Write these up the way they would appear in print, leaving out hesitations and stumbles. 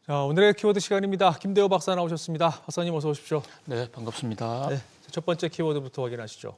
자, 오늘의 키워드 시간입니다. 김대호 박사 나오셨습니다. 박사님 어서 오십시오. 네, 반갑습니다. 네, 첫 번째 키워드부터 확인하시죠.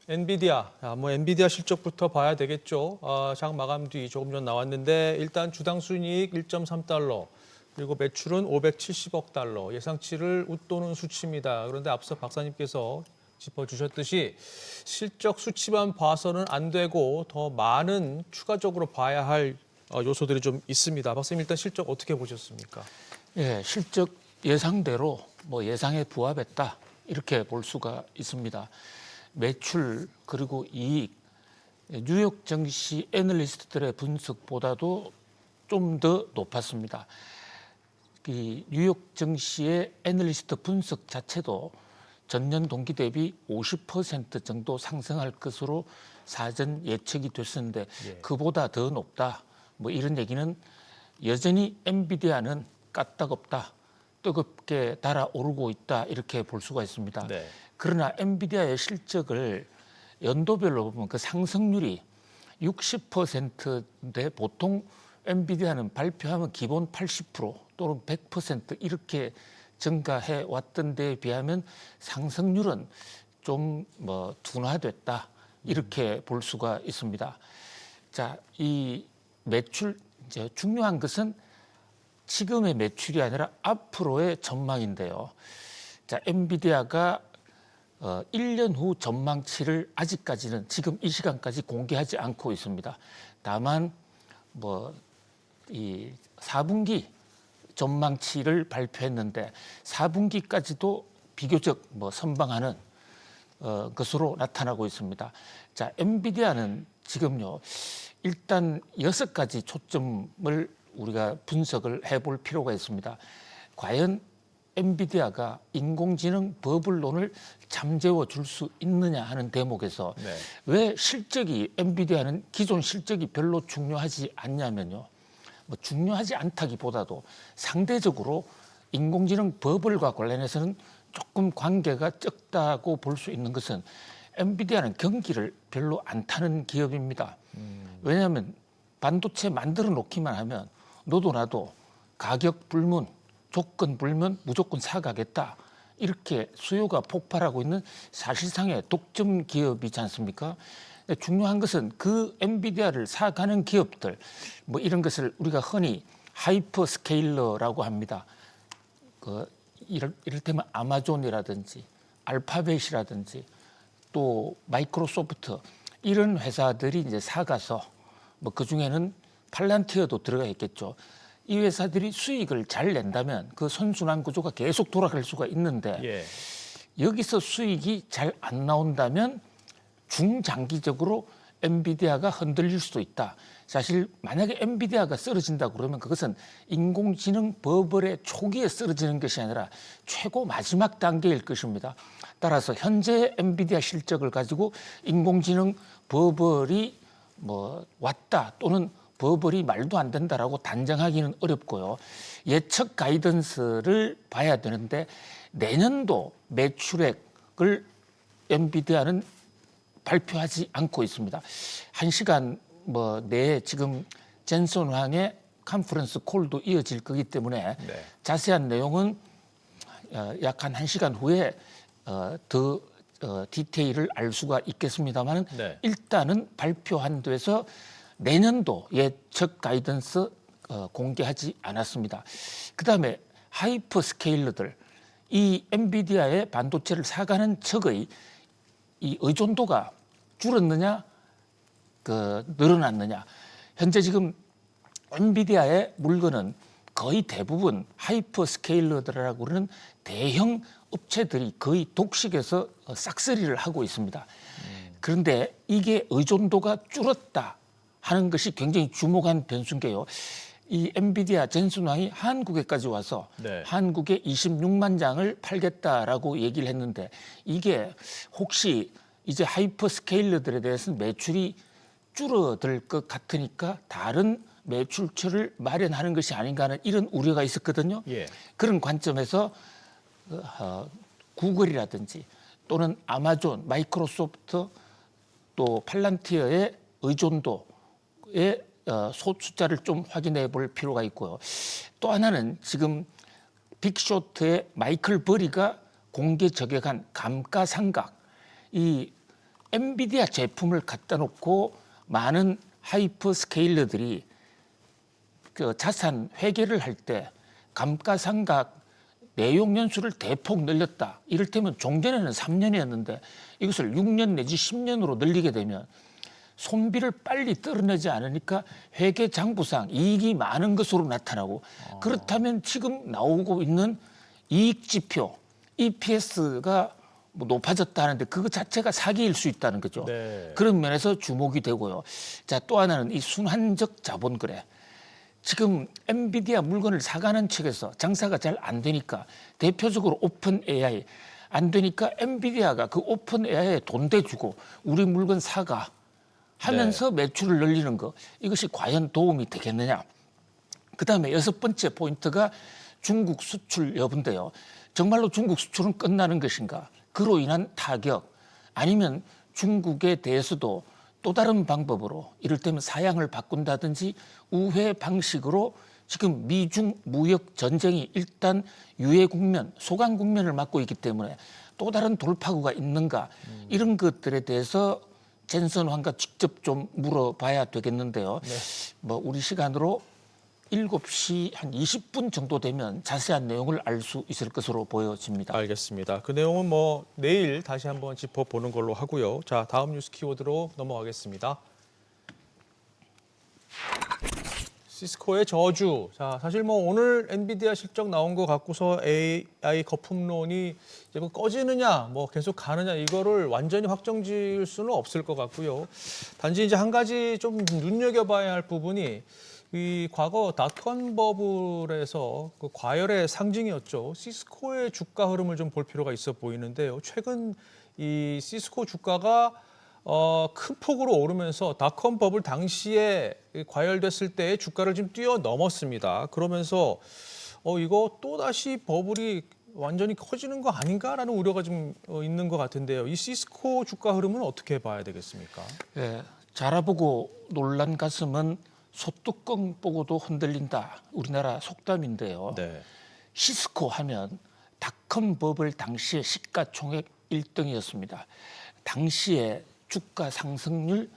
엔비디아, 엔비디아 실적부터 봐야 되겠죠. 장 마감 뒤 조금 전 나왔는데 일단 주당 순이익 1.3달러, 그리고 매출은 570억 달러, 예상치를 웃도는 수치입니다. 그런데 앞서 박사님께서 짚어주셨듯이 실적 수치만 봐서는 안 되고 더 많은 추가적으로 봐야 할 요소들이 좀 있습니다. 박사님 일단 실적 어떻게 보셨습니까? 예, 실적 예상대로 예상에 부합했다 이렇게 볼 수가 있습니다. 매출 그리고 이익, 뉴욕 증시 애널리스트들의 분석보다도 좀 더 높았습니다. 이 뉴욕 증시의 애널리스트 분석 자체도 전년 동기 대비 50% 정도 상승할 것으로 사전 예측이 됐었는데 그보다 더 높다. 이런 얘기는 여전히 엔비디아는 까딱없다, 뜨겁게 달아오르고 있다 이렇게 볼 수가 있습니다. 네. 그러나 엔비디아의 실적을 연도별로 보면 그 상승률이 60%인데 보통 엔비디아는 발표하면 기본 80% 또는 100% 이렇게 증가해 왔던 데에 비하면 상승률은 좀 둔화됐다 이렇게 볼 수가 있습니다. 자, 이 매출, 이제 중요한 것은 지금의 매출이 아니라 앞으로의 전망인데요. 자, 엔비디아가 1년 후 전망치를 아직까지는 지금 이 시간까지 공개하지 않고 있습니다. 다만 이 4분기 전망치를 발표했는데 4분기까지도 비교적 선방하는 것으로 나타나고 있습니다. 자, 엔비디아는 지금요, 일단 6가지 초점을 우리가 분석을 해볼 필요가 있습니다. 과연 엔비디아가 인공지능 버블론을 잠재워 줄 수 있느냐 하는 대목에서 왜 실적이 엔비디아는 기존 실적이 별로 중요하지 않냐면요. 중요하지 않다기보다도 상대적으로 인공지능 버블과 관련해서는 조금 관계가 적다고 볼 수 있는 것은 엔비디아는 경기를 별로 안 타는 기업입니다. 왜냐하면 반도체 만들어 놓기만 하면 너도 나도 가격 불문, 조건 불면 무조건 사가겠다. 이렇게 수요가 폭발하고 있는 사실상의 독점 기업이지 않습니까? 중요한 것은 그 엔비디아를 사가는 기업들, 이런 것을 우리가 흔히 하이퍼스케일러라고 합니다. 이를테면 아마존이라든지 알파벳이라든지 또 마이크로소프트 이런 회사들이 이제 사가서 그 중에는 팔란티어도 들어가 있겠죠. 이 회사들이 수익을 잘 낸다면 그 선순환 구조가 계속 돌아갈 수가 있는데 여기서 수익이 잘 안 나온다면 중장기적으로 엔비디아가 흔들릴 수도 있다. 사실 만약에 엔비디아가 쓰러진다 그러면 그것은 인공지능 버블의 초기에 쓰러지는 것이 아니라 최고 마지막 단계일 것입니다. 따라서 현재 엔비디아 실적을 가지고 인공지능 버블이 왔다 또는 버블이 말도 안 된다라고 단정하기는 어렵고요. 예측 가이던스를 봐야 되는데 내년도 매출액을 엔비디아는 발표하지 않고 있습니다. 1시간 내에 지금 젠슨 황의 컨퍼런스 콜도 이어질 거기 때문에 자세한 내용은 약 한 1시간 후에 더 디테일을 알 수가 있겠습니다만 일단은 발표한 데서 내년도 예측 가이던스 공개하지 않았습니다. 그다음에 하이퍼스케일러들, 이 엔비디아의 반도체를 사가는 측의 이 의존도가 줄었느냐, 늘어났느냐. 현재 지금 엔비디아의 물건은 거의 대부분 하이퍼스케일러들이라고 그러는 대형 업체들이 거의 독식해서 싹쓸이를 하고 있습니다. 그런데 이게 의존도가 줄었다 하는 것이 굉장히 주목한 변수인데요. 이 엔비디아 젠슨 황이 한국에까지 와서 한국에 26만 장을 팔겠다라고 얘기를 했는데 이게 혹시 이제 하이퍼스케일러들에 대해서는 매출이 줄어들 것 같으니까 다른 매출처를 마련하는 것이 아닌가 하는 이런 우려가 있었거든요. 그런 관점에서 구글이라든지 또는 아마존, 마이크로소프트 또 팔란티어의 의존도에 숫자를 좀 확인해 볼 필요가 있고요. 또 하나는 지금 빅쇼트의 마이클 버리가 공개 저격한 감가상각, 이 엔비디아 제품을 갖다 놓고 많은 하이퍼 스케일러들이 그 자산 회계를 할 때 감가상각 내용 연수를 대폭 늘렸다. 이를테면 종전에는 3년이었는데 이것을 6년 내지 10년으로 늘리게 되면 손비를 빨리 떨어내지 않으니까 회계장부상 이익이 많은 것으로 나타나고, 그렇다면 지금 나오고 있는 이익 지표 EPS가 뭐 높아졌다 하는데 그거 자체가 사기일 수 있다는 거죠. 네. 그런 면에서 주목이 되고요. 자, 또 하나는 이 순환적 자본 거래. 지금 엔비디아 물건을 사가는 측에서 장사가 잘 안 되니까, 대표적으로 오픈 AI 안 되니까 엔비디아가 그 오픈 AI에 돈 대주고 우리 물건 사가 하면서 매출을 늘리는 거, 이것이 과연 도움이 되겠느냐. 그다음에 6번째 포인트가 중국 수출 여부인데요. 정말로 중국 수출은 끝나는 것인가? 그로 인한 타격, 아니면 중국에 대해서도 또 다른 방법으로 이를테면 사양을 바꾼다든지 우회 방식으로 지금 미중 무역 전쟁이 일단 유예 국면, 소강 국면을 맞고 있기 때문에 또 다른 돌파구가 있는가, 이런 것들에 대해서 젠슨 황과 직접 좀 물어봐야 되겠는데요. 네. 뭐 우리 시간으로 7시 한 20분 정도 되면 자세한 내용을 알 수 있을 것으로 보여집니다. 알겠습니다. 그 내용은 뭐 내일 다시 한번 짚어보는 걸로 하고요. 자, 다음 뉴스 키워드로 넘어가겠습니다. 시스코의 저주. 자, 사실 뭐 오늘 엔비디아 실적 나온 거 갖고서 AI 거품론이 이제 뭐 꺼지느냐, 뭐 계속 가느냐, 이거를 완전히 확정지을 수는 없을 것 같고요. 단지 이제 한 가지 좀 눈여겨봐야 할 부분이, 이 과거 닷컴 버블에서 그 과열의 상징이었죠. 시스코의 주가 흐름을 좀 볼 필요가 있어 보이는데요. 최근 이 시스코 주가가 큰 폭으로 오르면서 닷컴 버블 당시에 과열됐을 때의 주가를 좀 뛰어넘었습니다. 그러면서 이거 또다시 버블이 완전히 커지는 거 아닌가라는 우려가 좀 있는 것 같은데요. 이 시스코 주가 흐름은 어떻게 봐야 되겠습니까? 네, 자라보고 놀란 가슴은 소뚜껑 보고도 흔들린다. 우리나라 속담인데요. 네. 시스코 하면 닷컴 버블 당시의 시가총액 1등이었습니다. 당시에 주가 상승률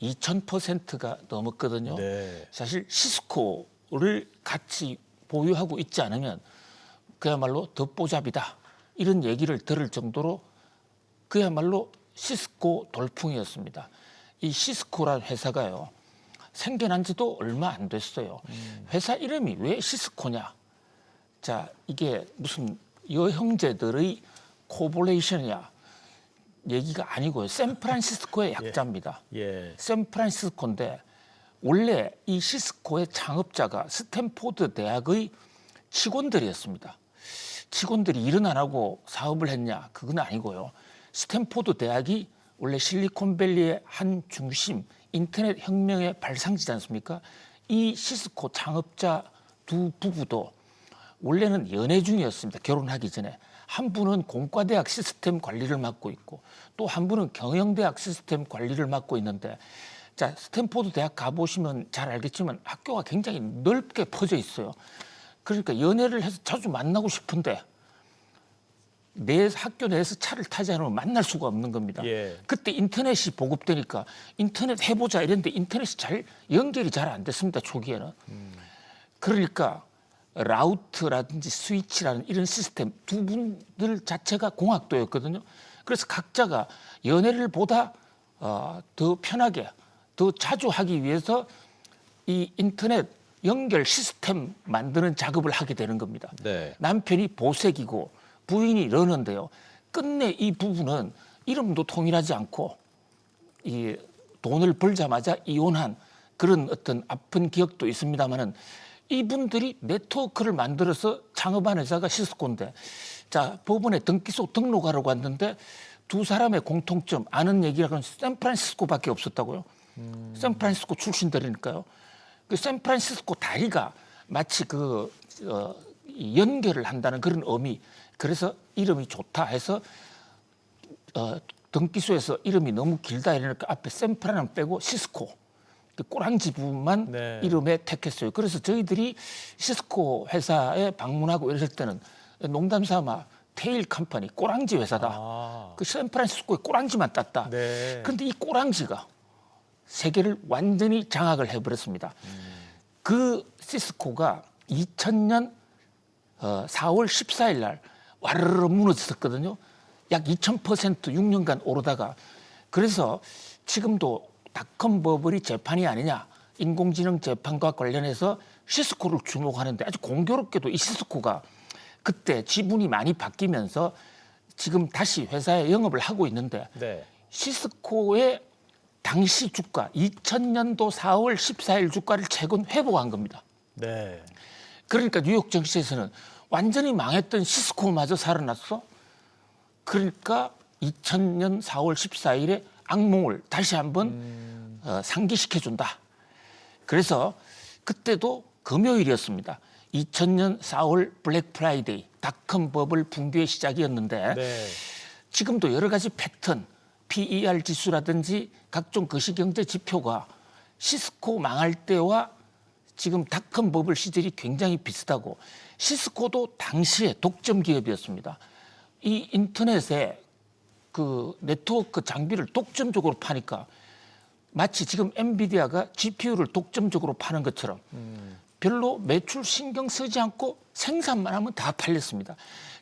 2000%가 넘었거든요. 네. 사실 시스코를 같이 보유하고 있지 않으면 그야말로 덧보잡이다, 이런 얘기를 들을 정도로 그야말로 시스코 돌풍이었습니다. 이 시스코란 회사가요, 생겨난 지도 얼마 안 됐어요. 회사 이름이 왜 시스코냐? 자, 이게 무슨 여형제들의 코볼레이션이야 얘기가 아니고요. 샌프란시스코의 약자입니다. 예. 샌프란시스코인데 원래 이 시스코의 창업자가 스탠포드 대학의 직원들이었습니다. 직원들이 일은 안 하고 사업을 했냐? 그건 아니고요. 스탠포드 대학이 원래 실리콘밸리의 한 중심, 인터넷 혁명의 발상지지 않습니까? 이 시스코 창업자 두 부부도 원래는 연애 중이었습니다. 결혼하기 전에. 한 분은 공과대학 시스템 관리를 맡고 있고 또 한 분은 경영대학 시스템 관리를 맡고 있는데, 자, 스탠포드 대학 가보시면 잘 알겠지만 학교가 굉장히 넓게 퍼져 있어요. 그러니까 연애를 해서 자주 만나고 싶은데 내 학교 내에서 차를 타지 않으면 만날 수가 없는 겁니다. 예. 그때 인터넷이 보급되니까 인터넷 해보자 이랬는데 인터넷이 잘 연결이 잘 안 됐습니다. 초기에는. 그러니까 라우트라든지 스위치라는 이런 시스템 두 분들 자체가 공학도였거든요. 그래서 각자가 연애를 보다 더 편하게, 더 자주 하기 위해서 이 인터넷 연결 시스템 만드는 작업을 하게 되는 겁니다. 네. 남편이 보색이고 부인이 러는데요. 끝내 이 부부는 이름도 통일하지 않고 이 돈을 벌자마자 이혼한 그런 어떤 아픈 기억도 있습니다만은, 이분들이 네트워크를 만들어서 창업한 회사가 시스코인데, 자, 법원에 등기소 등록하려고 왔는데 두 사람의 공통점 아는 얘기라고는 샌프란시스코밖에 없었다고요. 샌프란시스코 출신들이니까요. 그 샌프란시스코 다리가 마치 그 연결을 한다는 그런 의미. 그래서 이름이 좋다 해서 등기소에서 이름이 너무 길다 이러니까 앞에 샌프란은 빼고 시스코. 그 꼬랑지 부분만 네. 이름에 택했어요. 그래서 저희들이 시스코 회사에 방문하고 이랬을 때는 농담 삼아 테일 컴퍼니 꼬랑지 회사다. 아, 그 샌프란시스코에 꼬랑지만 땄다. 네. 그런데 이 꼬랑지가 세계를 완전히 장악을 해버렸습니다. 그 시스코가 2000년 4월 14일 날 와르르 무너졌었거든요. 약 2000% 6년간 오르다가 그래서 지금도 닷컴 버블이 재판이 아니냐 인공지능 재판과 관련해서 시스코를 주목하는데 아주 공교롭게도 이 시스코가 그때 지분이 많이 바뀌면서 지금 다시 회사에 영업을 하고 있는데 네. 시스코의 당시 주가 2000년도 4월 14일 주가를 최근 회복한 겁니다. 네. 그러니까 뉴욕 증시에서는 완전히 망했던 시스코마저 살아났어. 그러니까 2000년 4월 14일에 악몽을 다시 한번 상기시켜준다. 그래서 그때도 금요일이었습니다. 2000년 4월 블랙 프라이데이 닷컴 버블 붕괴의 시작이었는데 네. 지금도 여러 가지 패턴, PER 지수라든지 각종 거시경제 지표가 시스코 망할 때와 지금 닷컴 버블 시절이 굉장히 비슷하고 시스코도 당시에 독점 기업이었습니다. 이 인터넷에 그 네트워크 장비를 독점적으로 파니까 마치 지금 엔비디아가 GPU를 독점적으로 파는 것처럼 별로 매출 신경 쓰지 않고 생산만 하면 다 팔렸습니다.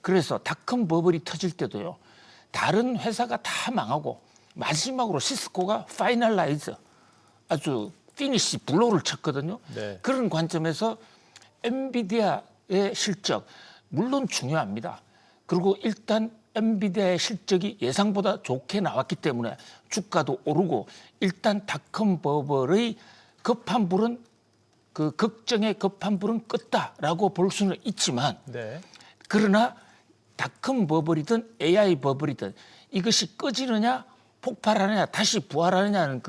그래서 닷컴 버블이 터질 때도요. 다른 회사가 다 망하고 마지막으로 시스코가 파이널라이즈 아주 피니시 블로우를 쳤거든요. 네. 그런 관점에서 엔비디아의 실적 물론 중요합니다. 그리고 일단 엔비디아의 실적이 예상보다 좋게 나왔기 때문에 주가도 오르고 일단 닷컴 버블의 급한 불은 그 걱정의 급한 불은 껐다라고 볼 수는 있지만 네. 그러나 닷컴 버블이든 AI 버블이든 이것이 꺼지느냐 폭발하느냐 다시 부활하느냐는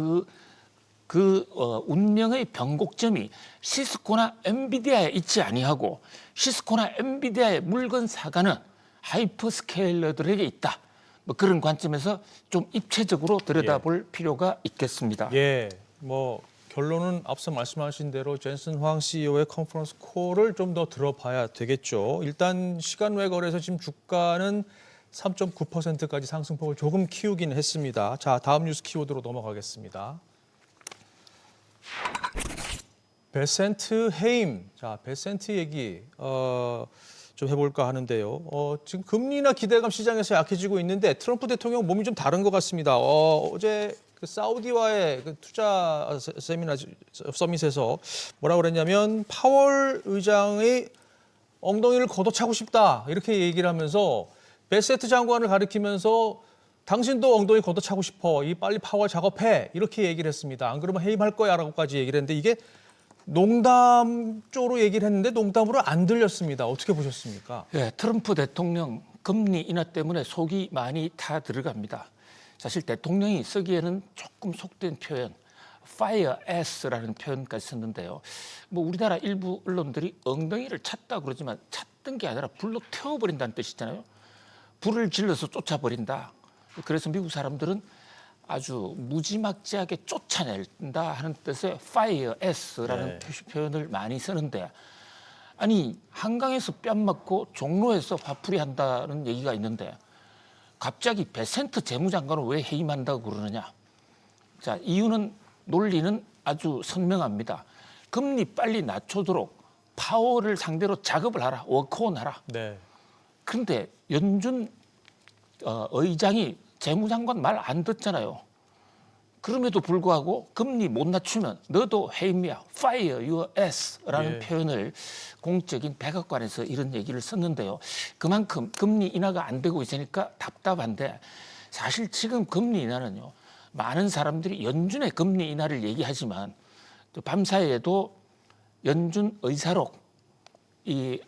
운명의 변곡점이 시스코나 엔비디아에 있지 아니하고 시스코나 엔비디아의 물건 사가는 하이퍼스케일러들에게 있다. 뭐 그런 관점에서 좀 입체적으로 들여다볼 필요가 있겠습니다. 예. 뭐 결론은 앞서 말씀하신 대로 젠슨 황 CEO의 컨퍼런스 콜을 좀 더 들어봐야 되겠죠. 일단 시간 외 거래에서 지금 주가는 3.9%까지 상승폭을 조금 키우긴 했습니다. 자, 다음 뉴스 키워드로 넘어가겠습니다. 베센트 해임. 자, 베센트 얘기 좀 해볼까 하는데요. 지금 금리나 기대감 시장에서 약해지고 있는데 트럼프 대통령 몸이 좀 다른 것 같습니다. 어제 그 사우디와의 그 투자 세미나 서밋에서 뭐라 그랬냐면 파월 의장의 엉덩이를 걷어차고 싶다 이렇게 얘기를 하면서 베세트 장관을 가리키면서 당신도 엉덩이 걷어차고 싶어. 이 빨리 파월 작업해. 이렇게 얘기를 했습니다. 안 그러면 해임할 거야라고까지 얘기를 했는데 이게 농담 쪽으로 얘기를 했는데 농담으로 안 들렸습니다. 어떻게 보셨습니까? 예, 트럼프 대통령 금리 인하 때문에 속이 많이 타 들어갑니다. 사실 대통령이 쓰기에는 조금 속된 표현, fire ass라는 표현까지 썼는데요. 뭐 우리나라 일부 언론들이 엉덩이를 찼다 그러지만 찼던 게 아니라 불로 태워버린다는 뜻이잖아요. 불을 질러서 쫓아버린다. 그래서 미국 사람들은 아주 무지막지하게 쫓아낸다 하는 뜻의 fire ass라는 표현을 많이 쓰는데 아니 한강에서 뺨 맞고 종로에서 화풀이 한다는 얘기가 있는데 갑자기 베센트 재무장관을 왜 해임한다고 그러느냐. 자, 이유는 논리는 아주 선명합니다. 금리 빨리 낮추도록 파월을 상대로 작업을 하라. 워크온 하라. 네. 그런데 연준 의장이 재무장관 말 안 듣잖아요. 그럼에도 불구하고 금리 못 낮추면 너도 해임이야. Fire your ass라는 표현을 공적인 백악관에서 이런 얘기를 썼는데요. 그만큼 금리 인하가 안 되고 있으니까 답답한데 사실 지금 금리 인하는요. 많은 사람들이 연준의 금리 인하를 얘기하지만 또 밤사이에도 연준 의사록, 이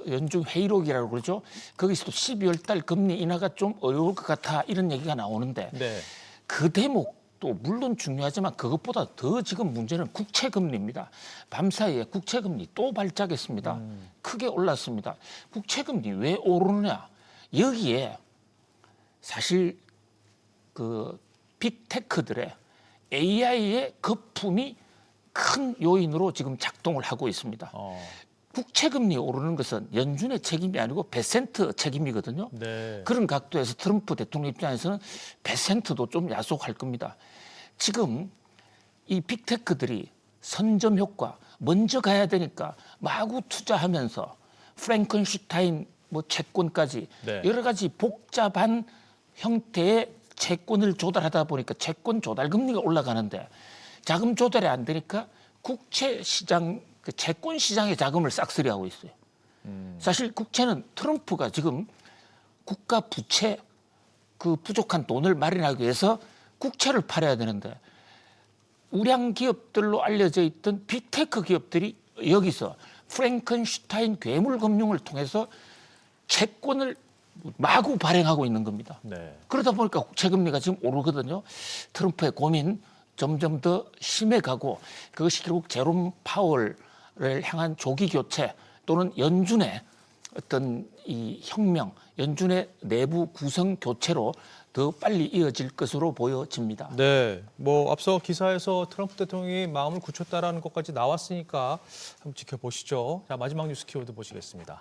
연준 회의록이라고 그러죠. 거기서도 12월 달 금리 인하가 좀 어려울 것 같아 이런 얘기가 나오는데 그 대목도 물론 중요하지만 그것보다 더 지금 문제는 국채금리입니다. 밤사이에 국채금리 또 발작했습니다. 크게 올랐습니다. 국채금리 왜 오르느냐. 여기에 사실 그 빅테크들의 AI의 거품이 큰 요인으로 지금 작동을 하고 있습니다. 국채금리 오르는 것은 연준의 책임이 아니고 베센트 책임이거든요. 네. 그런 각도에서 트럼프 대통령 입장에서는 베센트도 좀 야속할 겁니다. 지금 이 빅테크들이 선점 효과 먼저 가야 되니까 마구 투자하면서 프랭켄슈타인 뭐 채권까지 네. 여러 가지 복잡한 형태의 채권을 조달하다 보니까 채권 조달 금리가 올라가는데 자금 조달이 안 되니까 국채 시장, 그 채권 시장의 자금을 싹쓸이하고 있어요. 사실 국채는 트럼프가 지금 국가 부채 그 부족한 돈을 마련하기 위해서 국채를 팔아야 되는데 우량 기업들로 알려져 있던 빅테크 기업들이 여기서 프랭켄슈타인 괴물 금융을 통해서 채권을 마구 발행하고 있는 겁니다. 네. 그러다 보니까 국채 금리가 지금 오르거든요. 트럼프의 고민 점점 더 심해가고 그것이 결국 제롬 파월을 향한 조기 교체 또는 연준의 어떤 이 혁명, 연준의 내부 구성 교체로 더 빨리 이어질 것으로 보여집니다. 네, 뭐 앞서 기사에서 트럼프 대통령이 마음을 굳혔다라는 것까지 나왔으니까 한번 지켜보시죠. 자, 마지막 뉴스 키워드 보시겠습니다.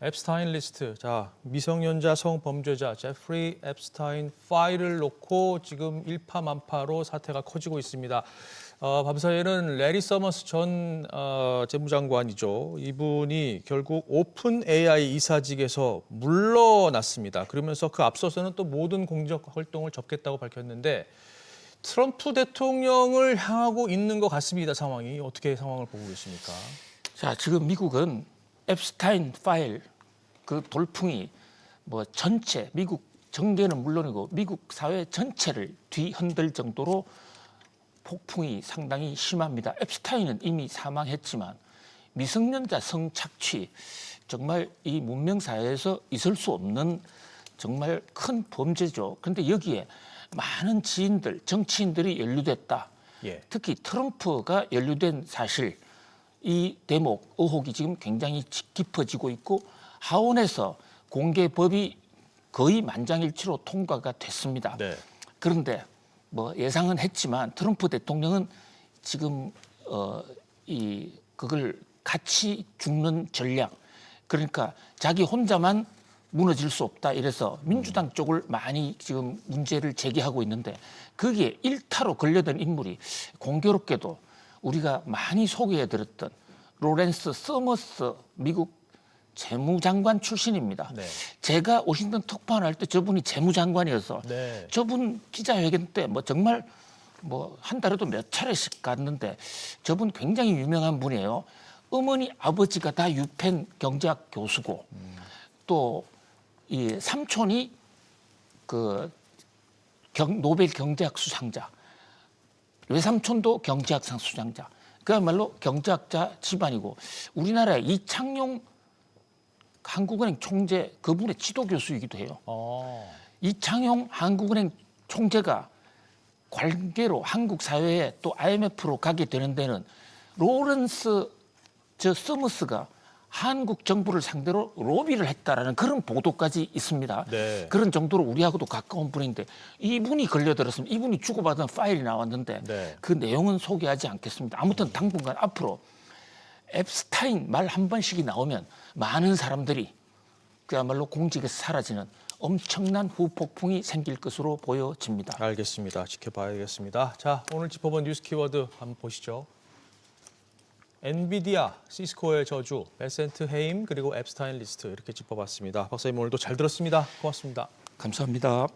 앱스타인 리스트. 자, 미성년자 성범죄자 제프리 앱스타인 파일을 놓고 지금 일파만파로 사태가 커지고 있습니다. 밤사이에는 레리 서머스 전 재무장관이죠. 이분이 결국 오픈 AI 이사직에서 물러났습니다. 그러면서 그 앞서서는 또 모든 공적 활동을 접겠다고 밝혔는데 트럼프 대통령을 향하고 있는 것 같습니다. 상황이 어떻게 상황을 보고 계십니까? 자, 지금 미국은 앱스타인 파일 그 돌풍이 뭐 전체 미국 정계는 물론이고 미국 사회 전체를 뒤흔들 정도로 폭풍이 상당히 심합니다. 앱스타인은 이미 사망했지만 미성년자 성착취 정말 이 문명 사회에서 있을 수 없는 정말 큰 범죄죠. 그런데 여기에 많은 지인들, 정치인들이 연루됐다. 예. 특히 트럼프가 연루된 사실 이 대목 의혹이 지금 굉장히 깊어지고 있고 하원에서 공개법이 거의 만장일치로 통과가 됐습니다. 네. 그런데 뭐 예상은 했지만 트럼프 대통령은 지금 그걸 같이 죽는 전략 그러니까 자기 혼자만 무너질 수 없다 이래서 민주당 쪽을 많이 지금 문제를 제기하고 있는데 거기에 일타로 걸려든 인물이 공교롭게도 우리가 많이 소개해드렸던 로렌스 서머스 미국 재무장관 출신입니다. 네. 제가 워싱턴 특파원할 때 저분이 재무장관이어서 네. 저분 기자회견 때 뭐 정말 뭐 한 달에도 몇 차례씩 갔는데 저분 굉장히 유명한 분이에요. 어머니 아버지가 다 유펜 경제학 교수고 또 이 삼촌이 그 노벨 경제학 수상자, 외삼촌도 경제학상 수상자. 그야말로 경제학자 집안이고 우리나라의 이창용 한국은행 총재 그분의 지도 교수이기도 해요. 이창용 한국은행 총재가 관계로 한국 사회에 또 IMF로 가게 되는 데는 로렌스 서머스가 한국 정부를 상대로 로비를 했다라는 그런 보도까지 있습니다. 네. 그런 정도로 우리하고도 가까운 분인데 이분이 걸려들었으면 이분이 주고받은 파일이 나왔는데 네. 그 내용은 소개하지 않겠습니다. 아무튼 당분간 앞으로 앱스타인 말 한 번씩이 나오면 많은 사람들이 그야말로 공직에서 사라지는 엄청난 후폭풍이 생길 것으로 보여집니다. 알겠습니다. 지켜봐야겠습니다. 자, 오늘 짚어본 뉴스 키워드 한번 보시죠. 엔비디아, 시스코의 저주, 베센트 해임 그리고 앱스타인 리스트 이렇게 짚어봤습니다. 박사님 오늘도 잘 들었습니다. 고맙습니다. 감사합니다.